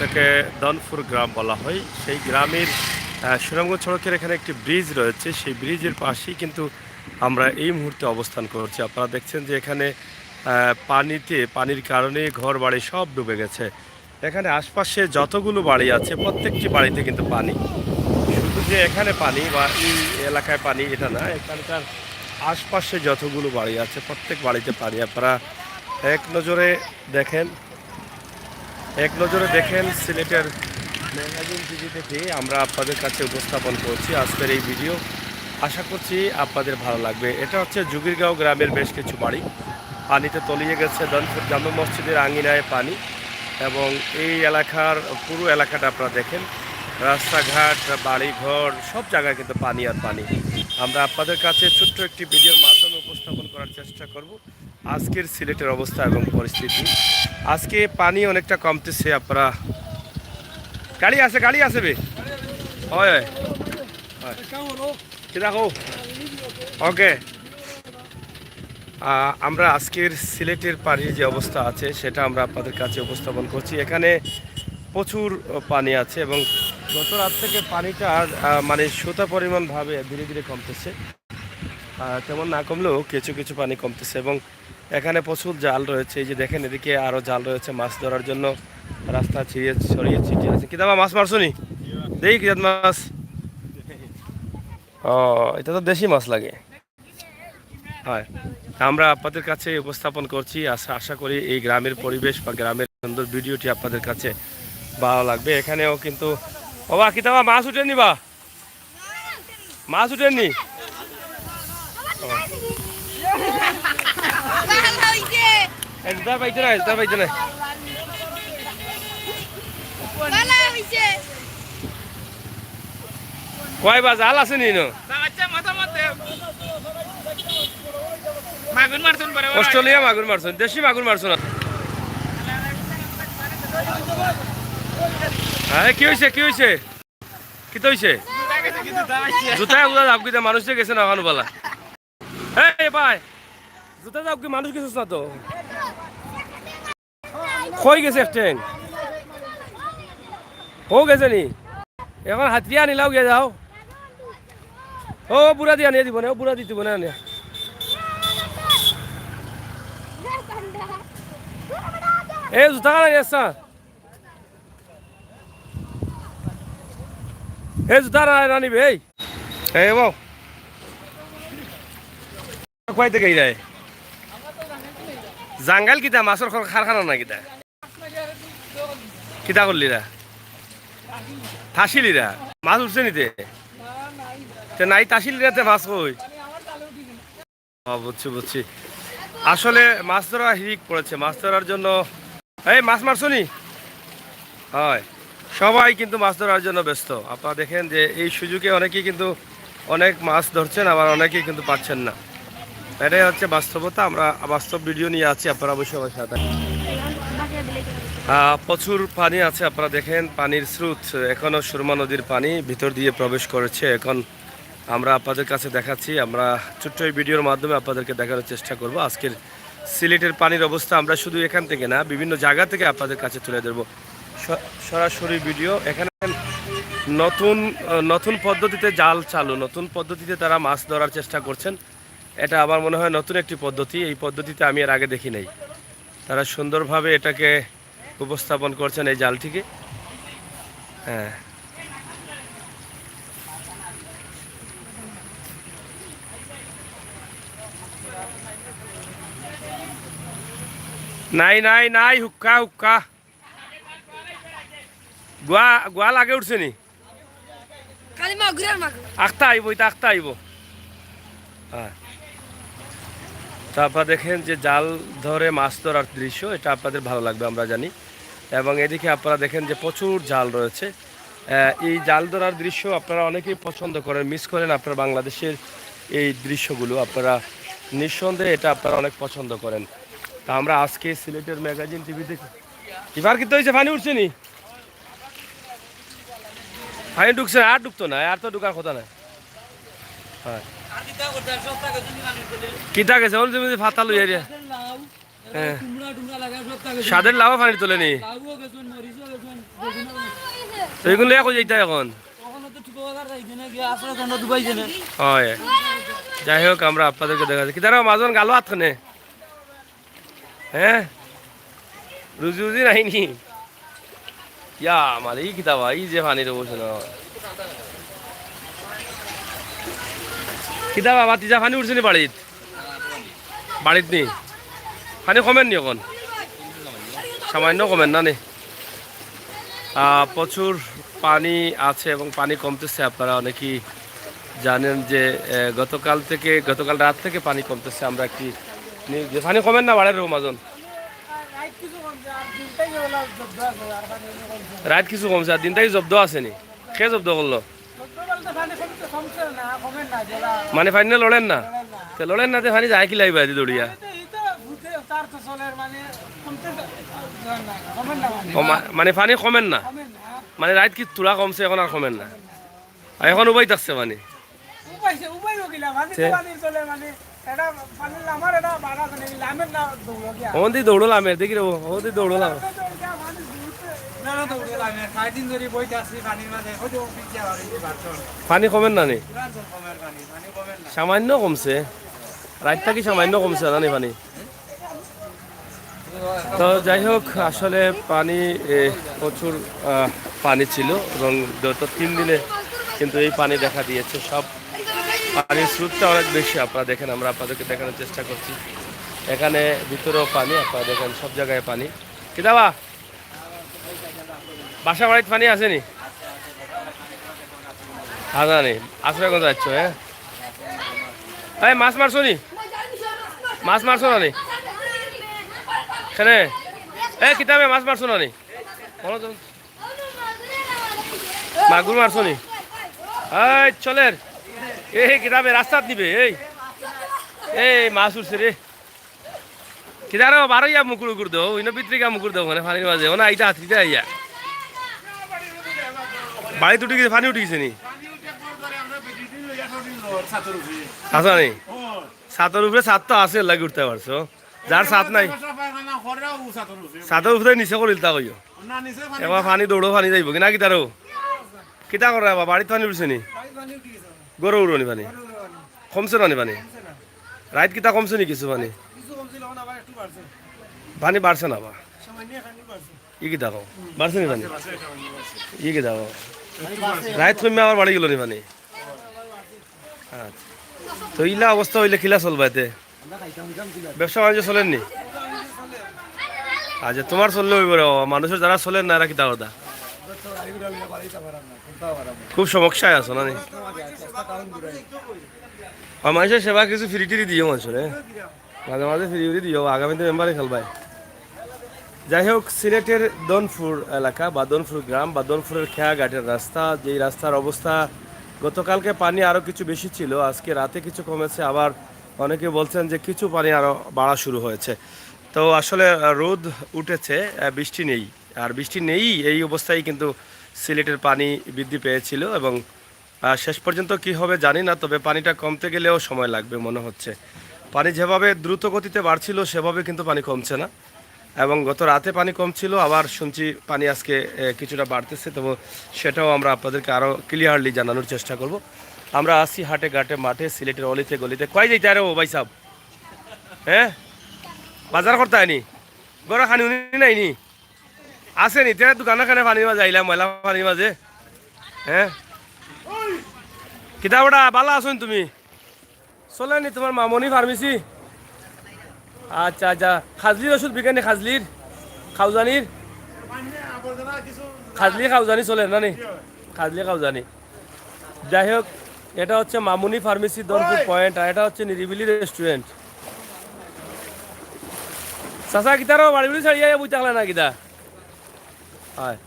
যেটাকে দনপুর গ্রাম বলা হয়, সেই গ্রামের সুনামগঞ্জ সড়কের এখানে একটি ব্রিজ রয়েছে। সেই ব্রিজের পাশেই কিন্তু আমরা এই মুহূর্তে অবস্থান করছি। আপনারা দেখছেন যে এখানে পানির কারণে ঘর বাড়ি সব ডুবে গেছে। এখানে আশপাশে যতগুলো বাড়ি আছে প্রত্যেকটি বাড়িতে কিন্তু পানি। শুধু যে এখানে পানি বা এই এলাকায় পানি এটা না, এখানকার আশপাশে যতগুলো বাড়ি আছে প্রত্যেক বাড়িতে পানি। আপনারা এক নজরে দেখেন সিলেটের ম্যাগাজিন টিভি থেকে আমরা আপনাদের কাছে উপস্থাপন করছি আজকের এই ভিডিও। আশা করছি আপনাদের ভালো লাগবে। এটা হচ্ছে জুগিরগাঁও গ্রামের বেশ কিছু বাড়ি পানিতে তলিয়ে গেছে। দনপুর জামে মসজিদের আঙিনায় পানি, এবং এই এলাকার পুরো এলাকাটা আপনারা দেখেন, রাস্তাঘাট বাড়িঘর সব জায়গায় কিন্তু পানি আর পানি। আমরা আপনাদের কাছে ছোট্ট একটি ভিডিওর মাধ্যমে উপস্থাপন করার চেষ্টা করব আজকের সিলেটের অবস্থা এবং পরিস্থিতি। আজকে পানি অনেকটা কমতেছে। আপনারা গাড়ি আছে বে হয় দেখো ওকে। আমরা আজকের সিলেটের পানির যে অবস্থা আছে সেটা আমরা আপনাদের কাছে উপস্থাপন করছি। এখানে প্রচুর পানি আছে এবং গত রাত থেকে পানিটা মানে সুতা পরিমাণভাবে ধীরে ধীরে কমতেছে। তেমন না কমলেও কিছু কিছু পানি কমতেছে এবং এখানে প্রচুর জাল রয়েছে। এই যে দেখেন এদিকে আরও জাল রয়েছে মাছ ধরার জন্য, রাস্তা ছড়িয়ে ছিটিয়ে আছে। কি দাবা মাছ মারছো নি? দেখি কি মাছ? ও, এটা তো দেশি মাছ লাগে। হয়, আমরা আপনাদের কাছে উপস্থাপন করছি। আশা করি এই গ্রামের পরিবেশ বা গ্রামের সুন্দর ভিডিওটি আপনাদের কাছে ভালো লাগবে। এখানেও কিন্তু বাবা কি দাবা মাছ উঠেনি, বা মাছ উঠেননি? কয় বা জাল আছে নি? অস্ট্রেলিয়া মাগুর মারছেন, দেশি মাগুর মারছো না? হ্যাঁ, কি হয়েছে কি হয়েছে কি তো হয়েছে? জুতায় উদা যাবো কিনা মানুষ গেছে না ওখানে বলা। এই ভাই জুতা যাবো কি মানুষ গেছিস না তো? কই গেছে ট্রেন ও গেছে নি? এখন হাতিয়া নিলাও গিয়ে যাও। ও বুড়া দিয়ে আনিয়ে দিব না, ও বুড়া দিয়ে দিব না আনিয়া। এই জুতা কানা আসা, এই জুতা রানিবে। এই বাবু খুয়াইতে গেই যায় জাঙ্গাল কিতা মাছের কারখানা না কিতা কিতা করলিরা থাসিলিরা মাছ উঠছে নিতে নাই তাসিলিরাতে মাছ কই? বুঝছি আসলে মাছ ধরা হিরিক পড়েছে। মাছ ধরার জন্য এই মাছ মারছো নি? হয়, সবাই কিন্তু মাছ ধরার জন্য ব্যস্ত। আপনারা দেখেন যে এই সুযোগে অনেকেই কিন্তু অনেক মাছ ধরছেন, আবার অনেকেই কিন্তু পাচ্ছেন না। এটাই হচ্ছে বাস্তবতা। আমরা বাস্তব ভিডিও নিয়ে আছি, আপনারা অবশ্যই আমার সাথে। প্রচুর পানি আছে। আপনারা দেখেন পানির স্রোত এখনও সুরমা নদীর পানি ভিতর দিয়ে প্রবেশ করেছে। এখন আমরা আপনাদের কাছে দেখাচ্ছি। আমরা ছোট্ট এই ভিডিওর মাধ্যমে আপনাদেরকে দেখানোর চেষ্টা করব আজকের সিলেটের পানির অবস্থা। আমরা শুধু এখান থেকে না, বিভিন্ন জায়গা থেকে আপনাদের কাছে তুলে ধরবো সরাসরি ভিডিও। এখানে নতুন পদ্ধতিতে জাল চালু, নতুন পদ্ধতিতে তারা মাছ ধরার চেষ্টা করছেন। এটা আমার মনে হয় নতুন একটি পদ্ধতি। এই পদ্ধতিতে আমি এর আগে দেখি নাই। তারা সুন্দরভাবে এটাকে উপস্থাপন করছেন এই জালটিকে। হ্যাঁ, নাই হুক্কা গোয়াল আগে উঠছে নি? আখতা আইব, এটা আখতা আইব। হ্যাঁ, তারপর দেখেন যে জাল ধরে মাছ ধরার দৃশ্য, এটা আপনাদের ভালো লাগবে আমরা জানি। এবং এদিকে আপনারা দেখেন যে প্রচুর জাল রয়েছে। এই জাল ধরার দৃশ্য আপনারা অনেকেই পছন্দ করেন, মিস করেন আপনারা বাংলাদেশের এই দৃশ্যগুলো। আপনারা নিঃসন্দেহে এটা আপনারা অনেক পছন্দ করেন। তা আমরা আজকে সিলেটের ম্যাগাজিন টিভি থেকে এবার কিন্তু হয়েছে পানি উঠছে নি? পানি ঢুকছে না? আর ঢুকতো না, আর তো ঢুকার কথা না। হ্যাঁ, কিতা গেছে ফাতা লইয়া হ্যাঁ কুমড়া টুমড়া লাগা সব থাকে স্বাদের লাভ পানি তোলেনি লাউও গেছুন মরিচও গেছুন তো এগুলো এখন যাইতে এখন তখন তো ঠিক কথা যাইছে না গিয়ে আসলে কেন দুবাইছে না হয় যাই হোক আমরা আপনাদেরকে দেখা যাচ্ছে কি তারা মাজন গালো হাতখানে হ্যাঁ রুজি রুজি নাইনি ইয়া আমার এই কিতাবা এই যে পানির অবস্থা কিতাবা বাতিজা পানি উঠছে নি বাড়িত বাড়িত নি পানি কমেন নি এখন সামান্য কমেন না নে প্রচুর পানি আছে এবং পানি কমতেছে আপনারা অনেকেই জানেন যে গতকাল রাত থেকে পানি কমতেছে আমরা একটি পানি কমেন না বাড়ির মাজন রাত কিছু কমছে আর দিনটাই জব্দ আসেনি কে জব্দ করলো মানে ফাইনাল লড়েন না তো লড়েন না ফানি যায় কি লাগবে আদি দৌড়িয়া মানে পানি কমেন না মানে রাত কি তুলা কমছে এখন আর কমেন না আর এখন উবাই থাকছে মানে ওদি দৌড়ো লামের দেখি রেবো ওদি দৌড়ো লাম পানি কমেন না নি সামান্য কমছে রাতটা কি সামান্য কমছে জানি পানি তো যাই হোক আসলে পানি প্রচুর পানি ছিল এবং গত 3 দিনে কিন্তু এই পানি দেখা দিয়েছে সব পানির স্রোতটা অনেক বেশি আপনারা দেখেন আমরা আপনাদেরকে দেখানোর চেষ্টা করছি এখানে ভিতরেও পানি আপনারা দেখেন সব জায়গায় পানি কি দাবা বাসা বাড়িতে পানি আসেনি হাজা নেই আসলে কোথায় যাচ্ছ হ্যাঁ মাছ মারছো নি মাছ মারছো না নি এখানে কিতাবে মাছ মারছো না নি মাগুর মারছো নি এই চলের এই কিতাবে রাস্তাত নিবে এই মাছ উঠছে রে কিতারো বারো ইয়া মুকুর উকুর দেও ইনো পিত্রিকা মুকুর দেও মানে পানির মাঝে ওনা আইটা হাতিতে আইয়া বাড়ি উঠে গেছে পানি উঠে গেছে নি আসা নেই ছাতের উপরে ছাদ তো আছে লাগে উঠতে পারছো যার ছাদ নাই ছাতের উপরে নিচে করিল তা কইও এবার পানি দৌড়ো পানি যাইব কি না কি তারও কিতা করে বাড়িতে পানি উঠছে নি গরু উড়নি পানি কমছে না পানি রাইত কিতা কমছে নি কিছু পানি পানি বাড়ছে না বা ই কিতা কও বাড়ছে নি পানি ই কিতা কও রাইত কমে আবার বাড়ি গেল নি পানি আচ্ছা তো ইলা অবস্থা হইলে কিলা চলবা এতে ব্যবসা বাণিজ্য চলেন নি আচ্ছা তোমার চললে হইব রে মানুষের যারা চলেন না এরা কিতা কথা খুব সমস্যায় আছো না মানুষের সেবা কিছু ফ্রি টিরি দিও মানুষের মাঝে মাঝে ফ্রি উড়ি দিও আগামীতে মেম্বারে খেলবাই যাই হোক সিলেটের দনপুর এলাকা বা দনপুর গ্রাম বা দনপুরের খেয়াঘাটের রাস্তা যেই রাস্তার অবস্থা গতকালকে পানি আরও কিছু বেশি ছিল আজকে রাতে কিছু কমেছে আবার অনেকে বলছেন যে কিছু পানি আরও বাড়া শুরু হয়েছে তো আসলে রোদ উঠেছে বৃষ্টি নেই আর বৃষ্টি নেই এই অবস্থায় কিন্তু সিলেটের পানি বৃদ্ধি পেয়েছিল এবং শেষ পর্যন্ত কি হবে জানি না তবে পানিটা কমতে গেলেও সময় লাগবে মনে হচ্ছে পানি যেভাবে দ্রুত গতিতে বাড়ছিল সেভাবে কিন্তু পানি কমছে না এবং গত রাতে পানি কম ছিল আবার শুনছি পানি আজকে কিছুটা বাড়তেছে তবে সেটাও আমরা আপনাদেরকে আরও ক্লিয়ারলি জানানোর চেষ্টা করব আমরা আসি হাটে ঘাটে মাঠে সিলেটের অলিতে গলিতে কয় যাইতে আরে ও ভাই সাহেব হ্যাঁ বাজার করতে হয়নি গড়া খানি উনি নাইনি আসেনি তেরা দোকানে খানে পানির মাঝে আইলাম ময়লা পানির মাঝে হ্যাঁ কিতাবটা ভালো আসুন তুমি চলেনি তোমার মামনি ফার্মেসি আচ্ছা আচ্ছা খাজলির ওষুধ বিজ্ঞানী খাজলির খাউজানির খাউজানি চলে না নি খাজলি খাউজানি যাই হোক এটা হচ্ছে মামুনি ফার্মেসি দরপুর পয়েন্ট আর এটা হচ্ছে নিরিবিলি রেস্টুরেন্ট চাচা কিতারও বাড়ি বাড়ি ছাড়িয়ে বুঝতে পারলে না কিতা হয়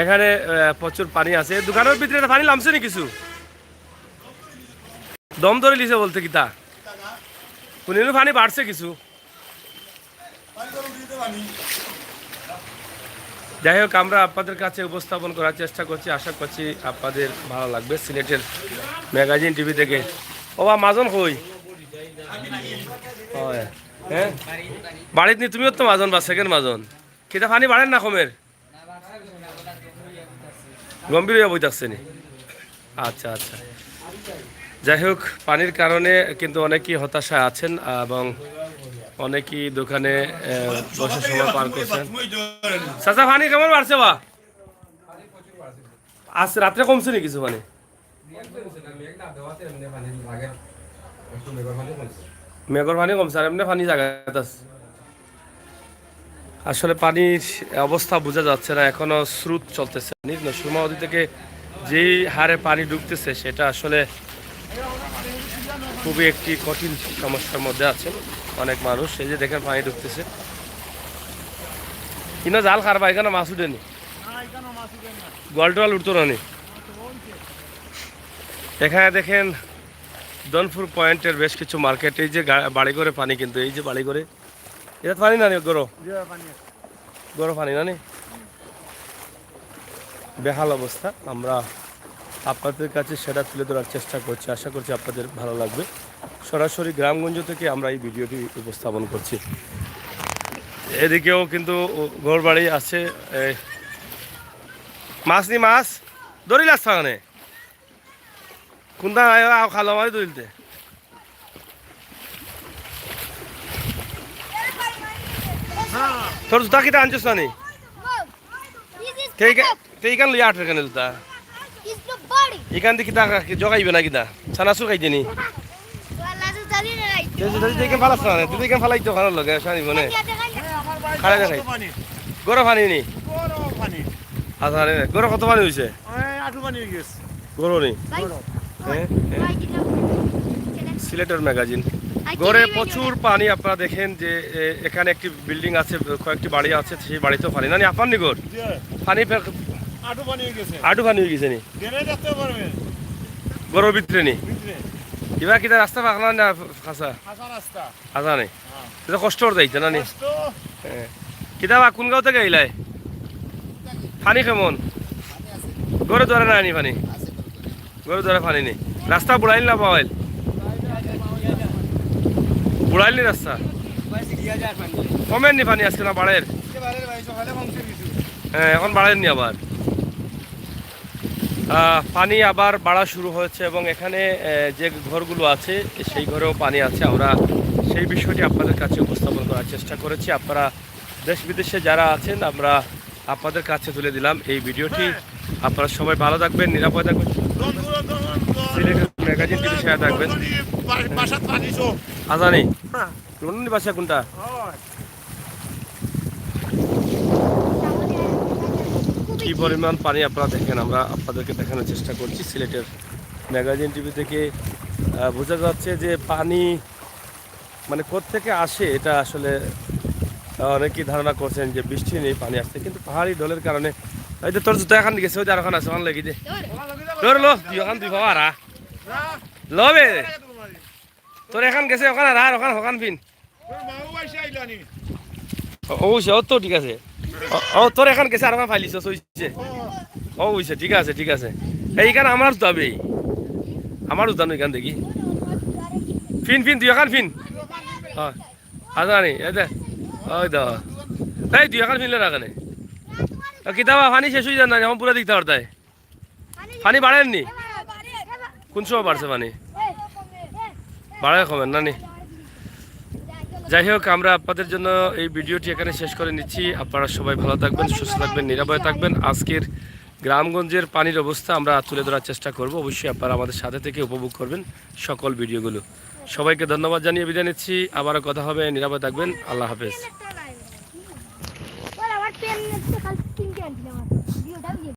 এখানে প্রচুর পানি আছে দোকানের ভিতরে পানি নামছে নি কিছু দম ধরে লিছে বলতে কিতা কোন পানি বাড়ছে কিছু যাই হোক আমরা আপনাদের কাছে উপস্থাপন করার চেষ্টা করছি আশা করছি আপনাদের ভালো লাগবে সিলেটের ম্যাগাজিন টিভি থেকে ও বা মাজন কই হ্যাঁ বাড়িত নি তুমিও তো মাজন বা সেকেন্ড মাজন কিতা পানি বাড়েন না কমের গম্ভীর হয়ে বই থাকছে নি আচ্ছা আচ্ছা যাই হোক পানির কারণে কিন্তু অনেকেই হতাশায় আছেন এবং অনেকেই দোকানে বসে সময় পার করছেন চাচা পানি কেমন বাড়ছে বা আজ রাত্রে কমছে নি কিছু মানে মেঘর পানি কমছে আর এমনি পানি জায়গাতে আছে আসলে পানির অবস্থা বোঝা যাচ্ছে না এখনো স্রোত চলতেছে সুরমা নদী থেকে যেই হারে পানি ঢুকতেছে সেটা আসলে খুবই একটি কঠিন সমস্যার মধ্যে আছেন অনেক মানুষ এই যে দেখেন পানি ঢুকতেছে কিনা জাল খারবা এখানে মাছ উঠেনি গোয়াল টোয়াল উঠতো না নি। এখানে দেখেন দনপুর পয়েন্টের বেশ কিছু মার্কেট এই যে বাড়ি করে পানি কিন্তু এই যে বাড়ি করে এটা পানি না নি গরো গরো পানি না নি বেহাল অবস্থা আমরা আপনাদের কাছে সেটা তুলে ধরার চেষ্টা করছি আশা করছি আপনাদের ভালো লাগবে সরাসরি গ্রামগঞ্জ থেকে আমরা এই ভিডিওটি উপস্থাপন করছি এদিকেও কিন্তু ঘর বাড়ি আছে মাছ নি মাছ ধরি লাগছে মানে কোনটা খালো মারি ধরিলতে তোর জুতা কিটা আনছিস না নি এইখান লইয়া আঠের কেন জুতা এখান থেকে কিতা জগাইবে না কিতা ছানাচুর খাইছে নি দেখে ফালাস না তুই দেখে ফালাইতো ভালো লাগে শানি মনে খাড়া দেখাই গরম পানি নি আচ্ছা রে গরম কত পানি হয়েছে গরম নি সিলেটের ম্যাগাজিন গড়ে প্রচুর পানি আপনারা দেখেন যে এখানে একটি বিল্ডিং আছে কয়েকটি বাড়ি আছে সেই বাড়িতেও পানি না নি আপনার নি গড় পানি আটু পানি হয়ে গেছে নি গরুর ভিতরে নি কিবা কিতা রাস্তা পাকলা না খাসা আছা নি এটা কষ্ট যাইতে না নি কিতা বা কোন গাঁও থেকে আইলাই পানি কেমন গরু ধরে না নি পানি গরু ধরে পানি নি রাস্তা বুড়াইল না পাওয়াইল বুড়াইল নি রাস্তা কমেন নি পানি আজকে না বাড়ের হ্যাঁ এখন বাড়েন নি আবার পানি আবার বাড়া শুরু হয়েছে এবং এখানে যে ঘরগুলো আছে সেই ঘরেও পানি আছে আমরা সেই বিষয়টি আপনাদের কাছে উপস্থাপন করার চেষ্টা করেছি আপনারা দেশ বিদেশে যারা আছেন আমরা আপনাদের কাছে তুলে দিলাম এই ভিডিওটি আপনারা সবাই ভালো থাকবেন নিরাপদ থাকবেন সিলেটের ম্যাগাজিন টিভি সাথে থাকবেন আজানি কোন বাসা কোনটা কি পরিমাণ পানি আপনারা দেখেন আমরা আপনাদেরকে দেখানোর চেষ্টা করছি সিলেটের ম্যাগাজিন টিভি থেকে বোঝা যাচ্ছে যে পানি মানে কোত্থেকে আসে এটা আসলে অনেকেই ধারণা করছেন যে বৃষ্টি নেই পানি আসছে কিন্তু পাহাড়ি ঢলের কারণে এই যে তোর জুতো এখান গেছে ওই আর ওখানে আছে ওখানে লেগে যে তোর লো তুই ওখান তুই ভাবা রা লবে তোর এখান গেছে ওখানে আর ওখানে ওখান পিন অবশ্যই ও তো ঠিক আছে ও তোর এখান গেছে আর ওখানে ফাইলিস হইছে ও হইছে ঠিক আছে ঠিক আছে এইখানে আমার যাবে আমার উদান এখান দেখি ফিন ফিন তুই এখান ফিন হয় আচ্ছা নি এই দে ওই দা এই তুই এখান ফিনলে রাখানে কিতাবা পানি শেষ হয়ে যায় না এখন পুরো দিকতে পারতায় পানি বাড়েননি কোন সময় বাড়ছে পানি বাড়ে কমেন না নি যাই হোক আমরা আপনাদের জন্য এই ভিডিওটি এখানে শেষ করে নিচ্ছি আপনারা সবাই ভালো থাকবেন সুস্থ থাকবেন নিরাপদে থাকবেন আজকের গ্রামগঞ্জের পানির অবস্থা আমরা তুলে ধরার চেষ্টা করব অবশ্যই আপনারা আমাদের সাথে থেকে উপভোগ করবেন সকল ভিডিওগুলো সবাইকে ধন্যবাদ জানিয়ে বিদায় নিচ্ছি আবারও কথা হবে নিরাপদে থাকবেন আল্লাহ হাফেজ